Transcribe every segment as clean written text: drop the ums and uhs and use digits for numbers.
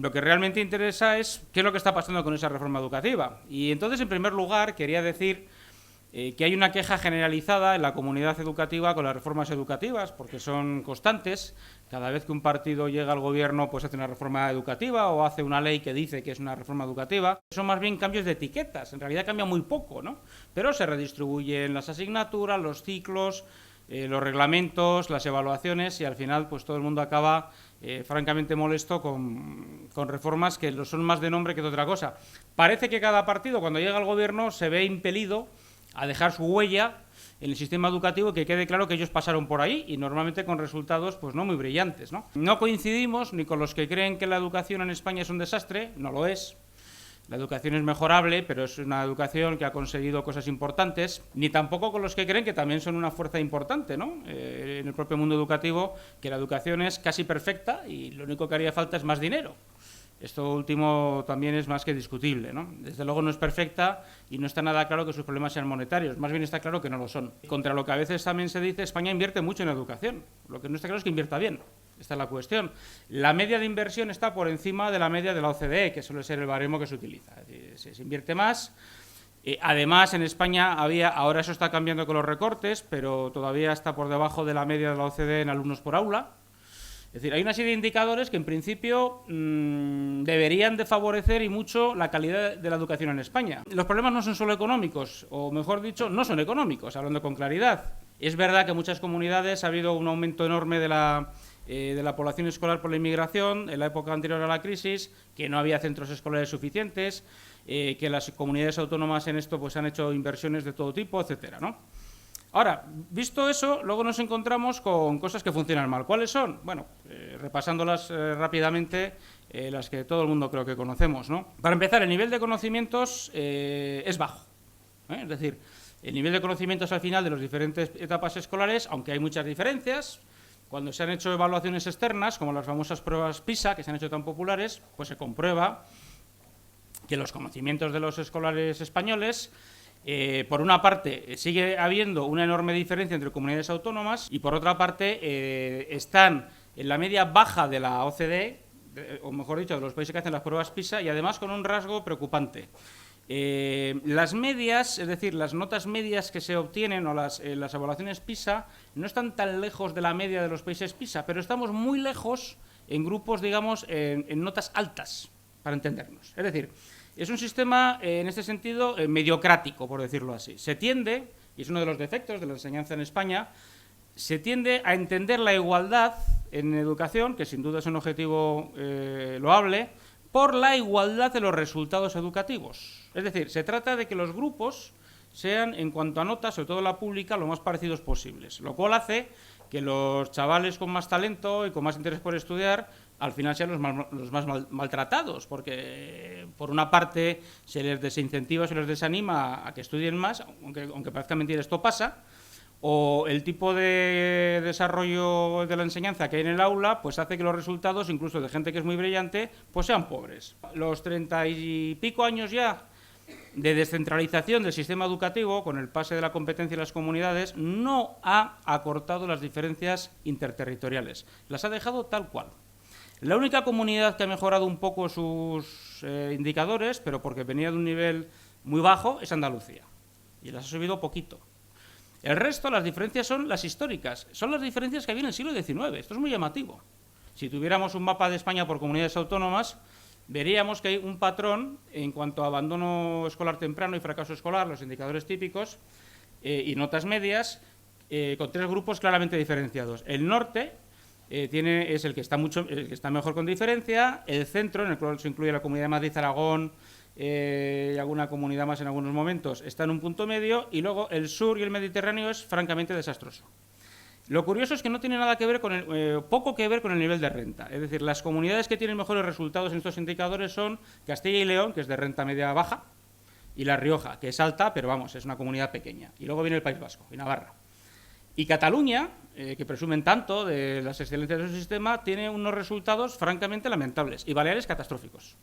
lo que realmente interesa es qué es lo que está pasando con esa reforma educativa. Y entonces, en primer lugar, quería decir que hay una queja generalizada en la comunidad educativa con las reformas educativas, porque son constantes. Cada vez que un partido llega al gobierno, pues hace una reforma educativa o hace una ley que dice que es una reforma educativa. Son más bien cambios de etiquetas, en realidad cambia muy poco, ¿no? Pero se redistribuyen las asignaturas, los ciclos, los reglamentos, las evaluaciones, y al final pues todo el mundo acaba francamente molesto con reformas que son más de nombre que de otra cosa. Parece que cada partido, cuando llega al gobierno, se ve impelido a dejar su huella en el sistema educativo, que quede claro que ellos pasaron por ahí, y normalmente con resultados pues no muy brillantes, ¿no? No coincidimos ni con los que creen que la educación en España es un desastre, no lo es. La educación es mejorable, pero es una educación que ha conseguido cosas importantes, ni tampoco con los que creen que también son una fuerza importante, ¿no? En el propio mundo educativo, que la educación es casi perfecta y lo único que haría falta es más dinero. Esto último también es más que discutible, ¿no? Desde luego no es perfecta y no está nada claro que sus problemas sean monetarios, más bien está claro que no lo son. Contra lo que a veces también se dice, España invierte mucho en educación, lo que no está claro es que invierta bien. Esta es la cuestión. La media de inversión está por encima de la media de la OCDE, que suele ser el baremo que se utiliza. Se invierte más. Además, en España ahora eso está cambiando con los recortes, pero todavía está por debajo de la media de la OCDE en alumnos por aula. Es decir, hay una serie de indicadores que en principio deberían de favorecer y mucho la calidad de la educación en España. Los problemas no son solo económicos, o mejor dicho, no son económicos, hablando con claridad. Es verdad que en muchas comunidades ha habido un aumento enorme de la población escolar por la inmigración en la época anterior a la crisis, que no había centros escolares suficientes, que las comunidades autónomas en esto pues han hecho inversiones de todo tipo, etcétera, ¿no? Ahora, visto eso, luego nos encontramos con cosas que funcionan mal. ¿Cuáles son? Bueno, repasándolas rápidamente, las que todo el mundo creo que conocemos, ¿no? Para empezar, el nivel de conocimientos es bajo, ¿eh? Es decir, el nivel de conocimientos al final de las diferentes etapas escolares, aunque hay muchas diferencias, cuando se han hecho evaluaciones externas, como las famosas pruebas PISA, que se han hecho tan populares, pues se comprueba que los conocimientos de los escolares españoles, por una parte, sigue habiendo una enorme diferencia entre comunidades autónomas y, por otra parte, están en la media baja de la OCDE, o mejor dicho, de los países que hacen las pruebas PISA, y además con un rasgo preocupante. Las medias, es decir, las notas medias que se obtienen o las evaluaciones PISA no están tan lejos de la media de los países PISA, pero estamos muy lejos en grupos, digamos, en notas altas, para entendernos. Es decir, es un sistema, en este sentido, mediocrático, por decirlo así. Se tiende, y es uno de los defectos de la enseñanza en España, se tiende a entender la igualdad en educación, que sin duda es un objetivo loable, por la igualdad de los resultados educativos. Es decir, se trata de que los grupos sean, en cuanto a notas, sobre todo la pública, lo más parecidos posibles, lo cual hace que los chavales con más talento y con más interés por estudiar al final sean los más maltratados, porque por una parte se les desincentiva, se les desanima a que estudien más, aunque parezca mentira, esto pasa, o el tipo de desarrollo de la enseñanza que hay en el aula pues hace que los resultados, incluso de gente que es muy brillante, pues sean pobres. Los 30 y pico años ya de descentralización del sistema educativo, con el pase de la competencia en las comunidades, no ha acortado las diferencias interterritoriales, las ha dejado tal cual. La única comunidad que ha mejorado un poco sus indicadores, pero porque venía de un nivel muy bajo, es Andalucía, y las ha subido poquito. El resto, las diferencias son las históricas, son las diferencias que había en el siglo XIX, esto es muy llamativo. Si tuviéramos un mapa de España por comunidades autónomas, veríamos que hay un patrón en cuanto a abandono escolar temprano y fracaso escolar, los indicadores típicos, y notas medias, con tres grupos claramente diferenciados. El norte es el que está mejor con diferencia, el centro, en el cual se incluye la Comunidad de Madrid, Aragón, y alguna comunidad más en algunos momentos, está en un punto medio, y luego el sur y el Mediterráneo es francamente desastroso. Lo curioso es que no tiene nada que ver con poco que ver con el nivel de renta. Es decir, las comunidades que tienen mejores resultados en estos indicadores son Castilla y León, que es de renta media baja, y La Rioja, que es alta, pero vamos, es una comunidad pequeña. Y luego viene el País Vasco y Navarra. Y Cataluña, que presumen tanto de las excelencias de su sistema, tiene unos resultados francamente lamentables, y Baleares catastróficos.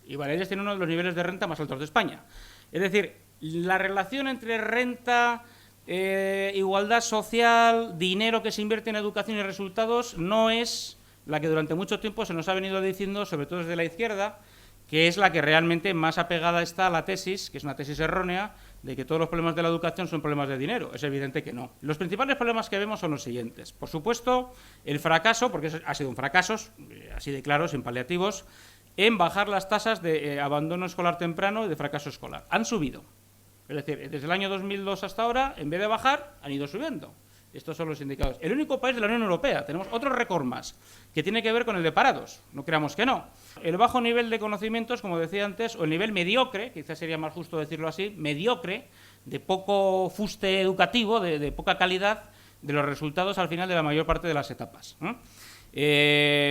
Y Baleares tiene uno de los niveles de renta más altos de España. Es decir, la relación entre renta, igualdad social, dinero que se invierte en educación y resultados no es la que durante mucho tiempo se nos ha venido diciendo, sobre todo desde la izquierda, que es la que realmente más apegada está a la tesis, que es una tesis errónea, de que todos los problemas de la educación son problemas de dinero. Es evidente que no. Los principales problemas que vemos son los siguientes. Por supuesto, el fracaso, porque ha sido un fracaso, así de claro, sin paliativos, en bajar las tasas de abandono escolar temprano y de fracaso escolar. Han subido. Es decir, desde el año 2002 hasta ahora, en vez de bajar, han ido subiendo. Estos son los indicadores. El único país de la Unión Europea, tenemos otro récord más, que tiene que ver con el de parados, no creamos que no. El bajo nivel de conocimientos, como decía antes, o el nivel mediocre, quizás sería más justo decirlo así, mediocre, de poco fuste educativo, de poca calidad, de los resultados al final de la mayor parte de las etapas.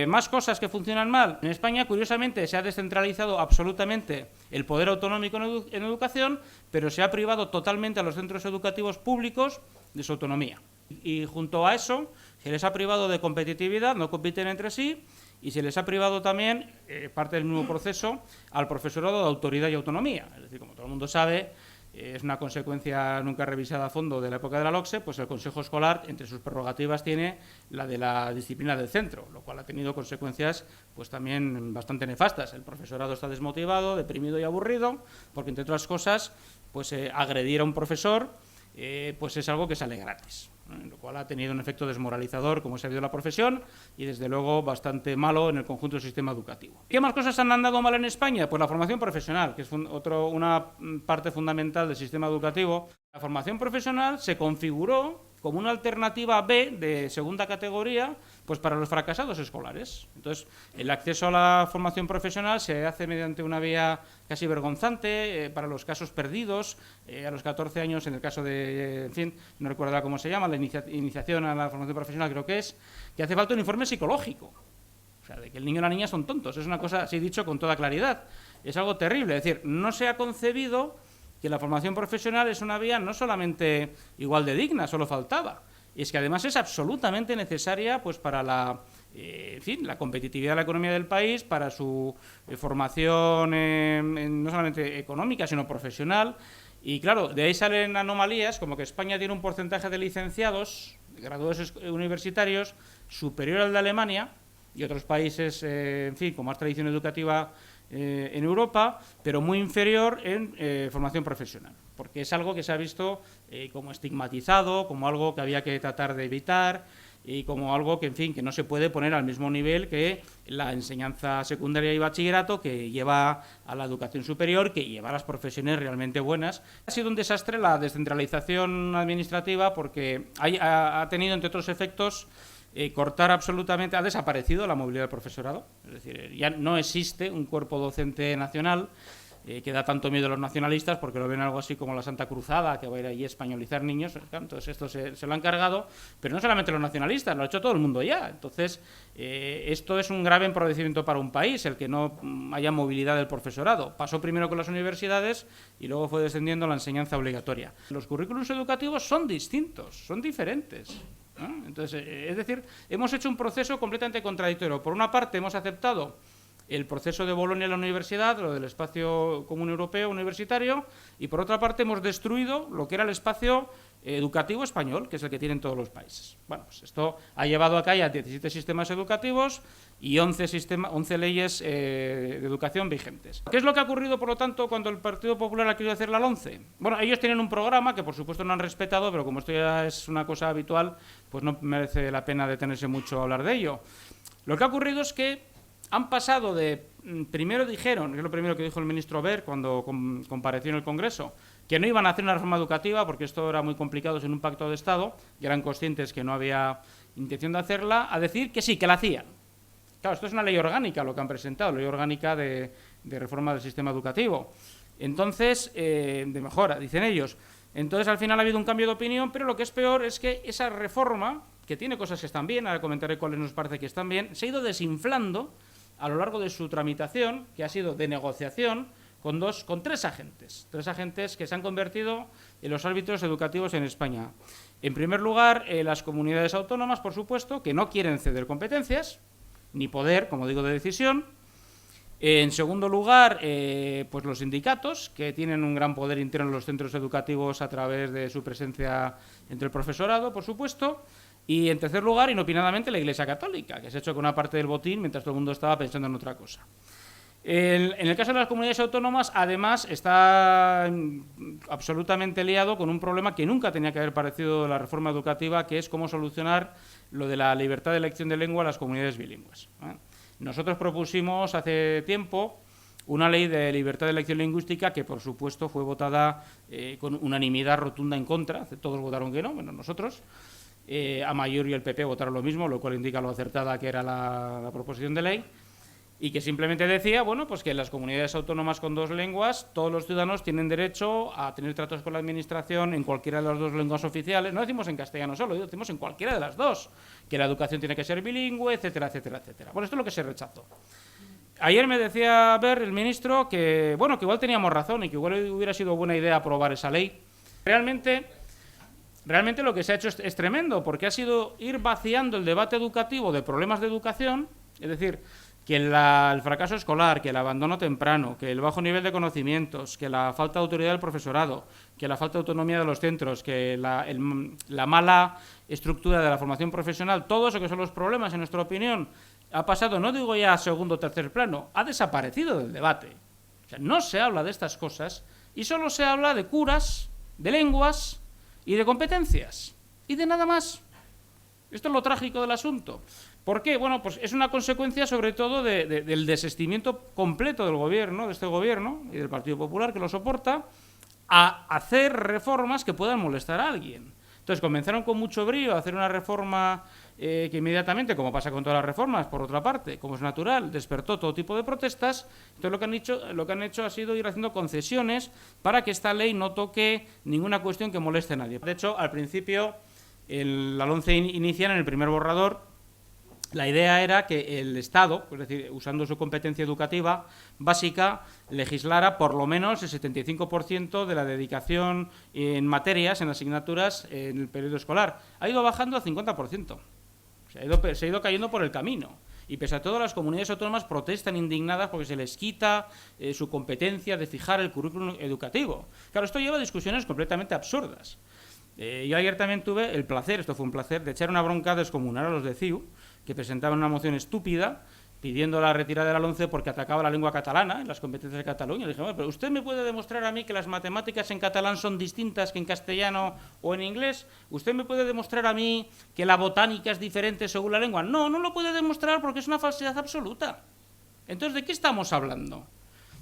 Más cosas que funcionan mal. En España, curiosamente, se ha descentralizado absolutamente el poder autonómico en educación, pero se ha privado totalmente a los centros educativos públicos de su autonomía. Y junto a eso, se les ha privado de competitividad, no compiten entre sí, y se les ha privado también, parte del mismo proceso, al profesorado de autoridad y autonomía. Es decir, como todo el mundo sabe, es una consecuencia nunca revisada a fondo de la época de la LOCSE, pues el Consejo Escolar, entre sus prerrogativas, tiene la de la disciplina del centro, lo cual ha tenido consecuencias pues también bastante nefastas. El profesorado está desmotivado, deprimido y aburrido, porque, entre otras cosas, pues agredir a un profesor pues es algo que sale gratis, lo cual ha tenido un efecto desmoralizador, como se ha visto en la profesión, y desde luego bastante malo en el conjunto del sistema educativo. ¿Qué más cosas han andado mal en España? Pues la formación profesional, que es una parte fundamental del sistema educativo. La formación profesional se configuró como una alternativa B de segunda categoría, pues para los fracasados escolares. Entonces, el acceso a la formación profesional se hace mediante una vía casi vergonzante, para los casos perdidos, a los 14 años, en el caso de, en fin, no recuerdo cómo se llama, la iniciación a la formación profesional, creo que hace falta un informe psicológico. O sea, de que el niño y la niña son tontos. Es una cosa, así dicho, con toda claridad. Es algo terrible. Es decir, no se ha concebido que la formación profesional es una vía no solamente igual de digna, solo faltaba. Y es que además es absolutamente necesaria pues para la competitividad de la economía del país, para su formación no solamente económica, sino profesional. Y claro, de ahí salen anomalías, como que España tiene un porcentaje de licenciados, de graduados universitarios, superior al de Alemania y otros países, con más tradición educativa en Europa, pero muy inferior en formación profesional, porque es algo que se ha visto como estigmatizado, como algo que había que tratar de evitar y como algo que, que no se puede poner al mismo nivel que la enseñanza secundaria y bachillerato, que lleva a la educación superior, que lleva a las profesiones realmente buenas. Ha sido un desastre la descentralización administrativa porque ha tenido, entre otros efectos, cortar absolutamente, ha desaparecido la movilidad del profesorado, es decir, ya no existe un cuerpo docente nacional que da tanto miedo a los nacionalistas porque lo ven algo así como la Santa Cruzada, que va a ir allí a españolizar niños. Entonces esto se lo han cargado, pero no solamente los nacionalistas, lo ha hecho todo el mundo ya. Entonces esto es un grave empobrecimiento para un país, el que no haya movilidad del profesorado. Pasó primero con las universidades y luego fue descendiendo a la enseñanza obligatoria. Los currículums educativos son distintos, son diferentes. Entonces, es decir, hemos hecho un proceso completamente contradictorio. Por una parte, hemos aceptado el proceso de Bolonia en la universidad, lo del espacio común europeo universitario, y por otra parte hemos destruido lo que era el espacio educativo español, que es el que tienen todos los países. Bueno, pues esto ha llevado acá ya 17 sistemas educativos y 11 leyes de educación vigentes. ¿Qué es lo que ha ocurrido, por lo tanto, cuando el Partido Popular ha querido hacer la LOMCE? Bueno, ellos tienen un programa que, por supuesto, no han respetado, pero como esto ya es una cosa habitual, pues no merece la pena detenerse mucho a hablar de ello. Lo que ha ocurrido es que han pasado de, primero dijeron, que es lo primero que dijo el ministro Wert cuando compareció en el Congreso, que no iban a hacer una reforma educativa porque esto era muy complicado sin un pacto de Estado, y eran conscientes que no había intención de hacerla, a decir que sí, que la hacían. Claro, esto es una ley orgánica lo que han presentado, ley orgánica de reforma del sistema educativo. Entonces, de mejora, dicen ellos. Entonces, al final ha habido un cambio de opinión, pero lo que es peor es que esa reforma, que tiene cosas que están bien, ahora comentaré cuáles nos parece que están bien, se ha ido desinflando a lo largo de su tramitación, que ha sido de negociación, con tres agentes que se han convertido en los árbitros educativos en España. En primer lugar, las comunidades autónomas, por supuesto, que no quieren ceder competencias, ni poder, como digo, de decisión. En segundo lugar, pues los sindicatos, que tienen un gran poder interno en los centros educativos a través de su presencia entre el profesorado, por supuesto. Y en tercer lugar, inopinadamente, la Iglesia Católica, que se ha hecho con una parte del botín mientras todo el mundo estaba pensando en otra cosa. En el caso de las comunidades autónomas, además, está absolutamente liado con un problema que nunca tenía que haber parecido la reforma educativa, que es cómo solucionar lo de la libertad de elección de lengua a las comunidades bilingües. Nosotros propusimos hace tiempo una ley de libertad de elección lingüística que, por supuesto, fue votada con unanimidad rotunda en contra. Todos votaron que no, menos nosotros. Amaiur y el PP votaron lo mismo, lo cual indica lo acertada que era la proposición de ley, y que simplemente decía, bueno, pues que en las comunidades autónomas con dos lenguas, todos los ciudadanos tienen derecho a tener tratos con la administración en cualquiera de las dos lenguas oficiales. No decimos en castellano solo, decimos en cualquiera de las dos, que la educación tiene que ser bilingüe, etcétera, etcétera, etcétera. Bueno, esto es lo que se rechazó. Ayer me decía el ministro que, bueno, que igual teníamos razón y que igual hubiera sido buena idea aprobar esa ley. Realmente lo que se ha hecho es tremendo, porque ha sido ir vaciando el debate educativo de problemas de educación, es decir, que el fracaso escolar, que el abandono temprano, que el bajo nivel de conocimientos, que la falta de autoridad del profesorado, que la falta de autonomía de los centros, que la mala estructura de la formación profesional, todo eso que son los problemas, en nuestra opinión, ha pasado, no digo ya a segundo o tercer plano, ha desaparecido del debate. O sea, no se habla de estas cosas y solo se habla de curas, de lenguas y de competencias, y de nada más. Esto es lo trágico del asunto. ¿Por qué? Bueno, pues es una consecuencia sobre todo del desistimiento completo del gobierno, de este gobierno y del Partido Popular que lo soporta, a hacer reformas que puedan molestar a alguien. Entonces comenzaron con mucho brío a hacer una reforma que inmediatamente, como pasa con todas las reformas, por otra parte, como es natural, despertó todo tipo de protestas. Entonces lo que han hecho ha sido ir haciendo concesiones para que esta ley no toque ninguna cuestión que moleste a nadie. De hecho, al principio, la LOMCE inicial, en el primer borrador, la idea era que el Estado, es decir, usando su competencia educativa básica, legislara por lo menos el 75% de la dedicación en materias, en asignaturas, en el periodo escolar. Ha ido bajando al 50%. Se ha ido cayendo por el camino. Y pese a todo, las comunidades autónomas protestan indignadas porque se les quita su competencia de fijar el currículum educativo. Claro, esto lleva a discusiones completamente absurdas. Yo ayer también tuve el placer, esto fue un placer, de echar una bronca descomunal a los de CiU, que presentaban una moción estúpida pidiendo la retirada de la LOMCE porque atacaba la lengua catalana en las competencias de Cataluña. Le dije, bueno, pero ¿usted me puede demostrar a mí que las matemáticas en catalán son distintas que en castellano o en inglés? ¿Usted me puede demostrar a mí que la botánica es diferente según la lengua? No, no lo puede demostrar porque es una falsedad absoluta. Entonces, ¿de qué estamos hablando?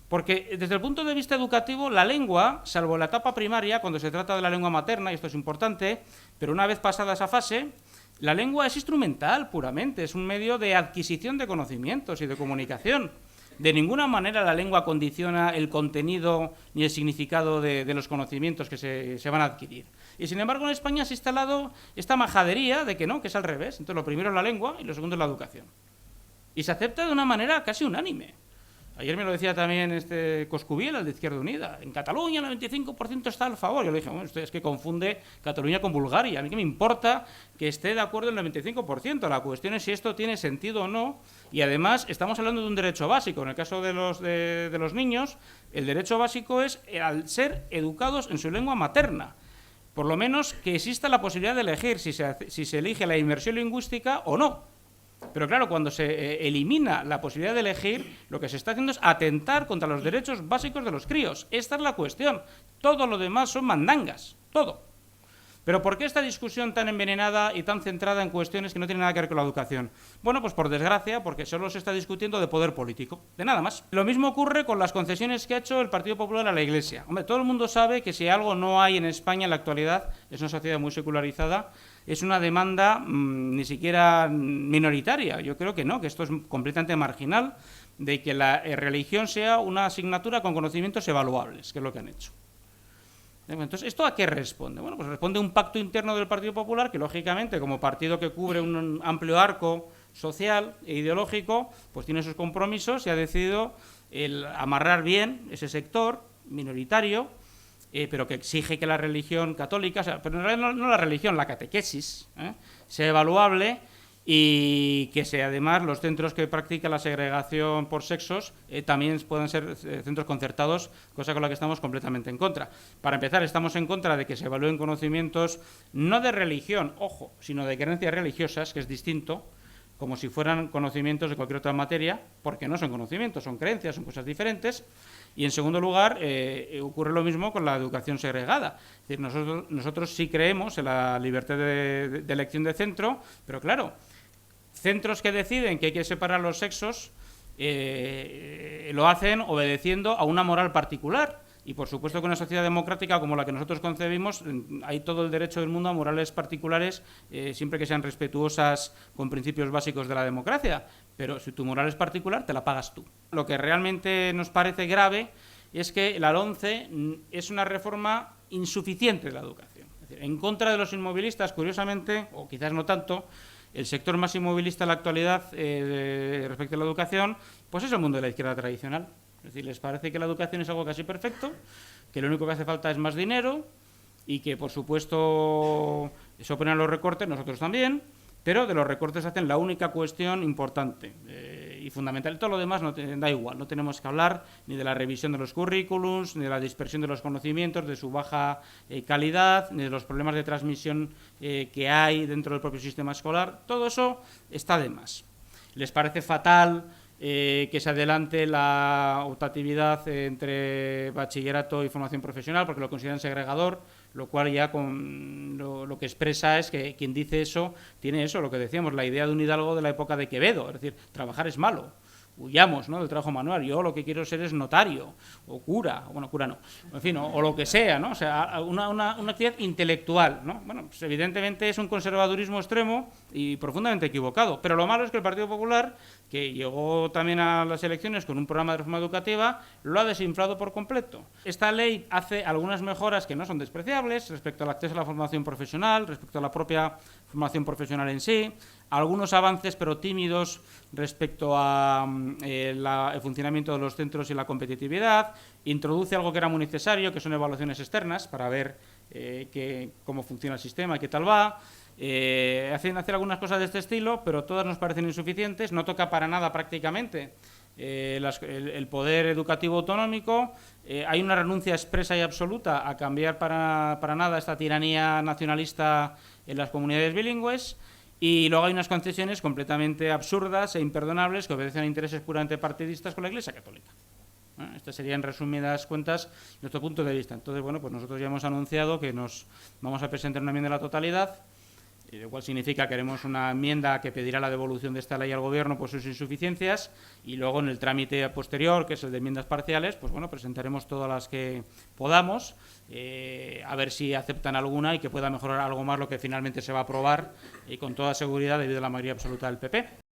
Porque desde el punto de vista educativo, la lengua, salvo la etapa primaria, cuando se trata de la lengua materna, y esto es importante, pero una vez pasada esa fase, la lengua es instrumental puramente, es un medio de adquisición de conocimientos y de comunicación. De ninguna manera la lengua condiciona el contenido ni el significado de los conocimientos que se van a adquirir. Y sin embargo en España se ha instalado esta majadería de que no, que es al revés. Entonces lo primero es la lengua y lo segundo es la educación. Y se acepta de una manera casi unánime. Ayer me lo decía también Coscubiela, el de Izquierda Unida. En Cataluña el 95% está a favor. Yo le dije, bueno, usted es que confunde Cataluña con Bulgaria. A mí qué me importa que esté de acuerdo el 95%. La cuestión es si esto tiene sentido o no. Y además estamos hablando de un derecho básico. En el caso de los niños, el derecho básico es al ser educados en su lengua materna. Por lo menos que exista la posibilidad de elegir si se elige la inmersión lingüística o no. Pero claro, cuando se elimina la posibilidad de elegir, lo que se está haciendo es atentar contra los derechos básicos de los críos. Esta es la cuestión. Todo lo demás son mandangas. Todo. Pero ¿por qué esta discusión tan envenenada y tan centrada en cuestiones que no tienen nada que ver con la educación? Bueno, pues por desgracia, porque solo se está discutiendo de poder político, de nada más. Lo mismo ocurre con las concesiones que ha hecho el Partido Popular a la Iglesia. Hombre, todo el mundo sabe que si algo no hay en España en la actualidad, es una sociedad muy secularizada, es una demanda ni siquiera minoritaria. Yo creo que no, que esto es completamente marginal, de que la religión sea una asignatura con conocimientos evaluables, que es lo que han hecho. Entonces, ¿esto a qué responde? Bueno, pues responde a un pacto interno del Partido Popular que, lógicamente, como partido que cubre un amplio arco social e ideológico, pues tiene sus compromisos y ha decidido amarrar bien ese sector minoritario, pero que exige que la religión católica, o sea, pero en realidad no la religión, la catequesis, sea evaluable y que además los centros que practican la segregación por sexos también pueden ser centros concertados, cosa con la que estamos completamente en contra. Para empezar, estamos en contra de que se evalúen conocimientos no de religión, ojo, sino de creencias religiosas, que es distinto, como si fueran conocimientos de cualquier otra materia, porque no son conocimientos, son creencias, son cosas diferentes. Y en segundo lugar, ocurre lo mismo con la educación segregada. Es decir, nosotros sí creemos en la libertad de elección de centro, pero claro, centros que deciden que hay que separar los sexos lo hacen obedeciendo a una moral particular. Y por supuesto que en una sociedad democrática como la que nosotros concebimos hay todo el derecho del mundo a morales particulares siempre que sean respetuosas con principios básicos de la democracia. Pero si tu moral es particular, te la pagas tú. Lo que realmente nos parece grave es que la LOMCE es una reforma insuficiente de la educación. Es decir, en contra de los inmovilistas, curiosamente, o quizás no tanto, el sector más inmovilista en la actualidad respecto a la educación, pues es el mundo de la izquierda tradicional. Es decir, les parece que la educación es algo casi perfecto, que lo único que hace falta es más dinero y que, por supuesto, se oponen a los recortes, nosotros también, pero de los recortes hacen la única cuestión importante y fundamental. Todo lo demás da igual, no tenemos que hablar ni de la revisión de los currículums, ni de la dispersión de los conocimientos, de su baja calidad, ni de los problemas de transmisión que hay dentro del propio sistema escolar. Todo eso está de más. Les parece fatal que se adelante la optatividad entre bachillerato y formación profesional porque lo consideran segregador, lo cual ya lo que expresa es que quien dice eso tiene eso, lo que decíamos, la idea de un hidalgo de la época de Quevedo, es decir, trabajar es malo. Huyamos, ¿no?, del trabajo manual. Yo lo que quiero ser es notario o cura, bueno, cura no, en fin, o lo que sea, ¿no? O sea, una actividad intelectual, ¿no? Bueno, pues evidentemente es un conservadurismo extremo y profundamente equivocado, pero lo malo es que el Partido Popular, que llegó también a las elecciones con un programa de reforma educativa, lo ha desinflado por completo. Esta ley hace algunas mejoras que no son despreciables respecto al acceso a la formación profesional, respecto a la propia formación profesional en sí, algunos avances pero tímidos respecto a el funcionamiento de los centros y la competitividad, introduce algo que era muy necesario, que son evaluaciones externas para ver cómo funciona el sistema y qué tal va. Hacen algunas cosas de este estilo, pero todas nos parecen insuficientes, no toca para nada prácticamente el poder educativo autonómico, hay una renuncia expresa y absoluta a cambiar para nada esta tiranía nacionalista en las comunidades bilingües, y luego hay unas concesiones completamente absurdas e imperdonables que obedecen a intereses puramente partidistas con la Iglesia Católica. Estas serían, resumidas cuentas, nuestro punto de vista. Entonces, bueno, pues nosotros ya hemos anunciado que nos vamos a presentar una enmienda a la totalidad, lo cual significa que haremos una enmienda que pedirá la devolución de esta ley al Gobierno por sus insuficiencias, y luego en el trámite posterior, que es el de enmiendas parciales, pues bueno, presentaremos todas las que podamos, a ver si aceptan alguna y que pueda mejorar algo más lo que finalmente se va a aprobar, y con toda seguridad debido a la mayoría absoluta del PP.